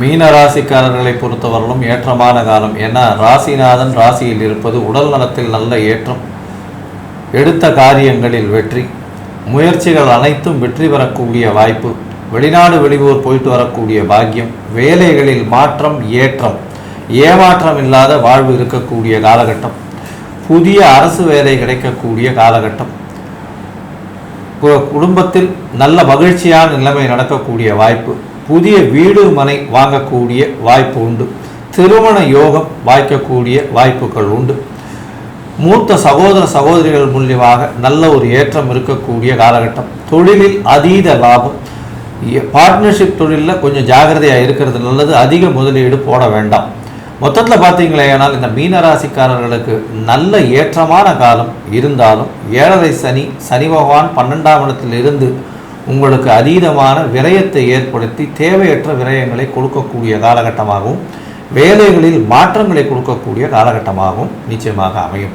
மீன ராசிக்காரர்களை பொறுத்தவரையிலும் ஏற்றமான காலம். ஏன்னா ராசிநாதன் ராசியில் இருப்பது உடல் நலத்தில் நல்ல ஏற்றம், எடுத்த காரியங்களில் வெற்றி, முயற்சிகள் அனைத்தும் வெற்றி பெறக்கூடிய வாய்ப்பு, வெளிநாடு வெளியூர் போயிட்டு வரக்கூடிய பாக்கியம், வேலைகளில் மாற்றம் ஏற்றம், ஏமாற்றம் இல்லாத வாழ்வு இருக்கக்கூடிய காலகட்டம், புதிய அரசு வேலை கிடைக்கக்கூடிய காலகட்டம், குடும்பத்தில் நல்ல மகிழ்ச்சியான நிலைமை நடக்கக்கூடிய வாய்ப்பு, புதிய வீடு மனை வாங்கக்கூடிய வாய்ப்பு உண்டு, திருமண யோகம் வாய்க்கக்கூடிய வாய்ப்புகள் உண்டு, மூத்த சகோதர சகோதரிகள் மூலியமாக நல்ல ஒரு ஏற்றம் இருக்கக்கூடிய காலகட்டம், தொழிலில் அதீத லாபம், பார்ட்னர்ஷிப் தொழிலில் கொஞ்சம் ஜாகிரதையாக இருக்கிறது நல்லது, அதிக முதலீடு போட வேண்டாம். மொத்தத்தில் பார்த்தீங்களேனால் இந்த மீனராசிக்காரர்களுக்கு நல்ல ஏற்றமான காலம் இருந்தாலும் 7.5 சனி பகவான் 12ஆம் இடத்தில் இருந்து உங்களுக்கு அதீதமான விரயத்தை ஏற்படுத்தி தேவையற்ற விரயங்களை கொடுக்கக்கூடிய காலகட்டமாகவும் வேலைகளில் மாற்றங்களை கொடுக்கக்கூடிய காலகட்டமாகவும் நிச்சயமாக அமையும்.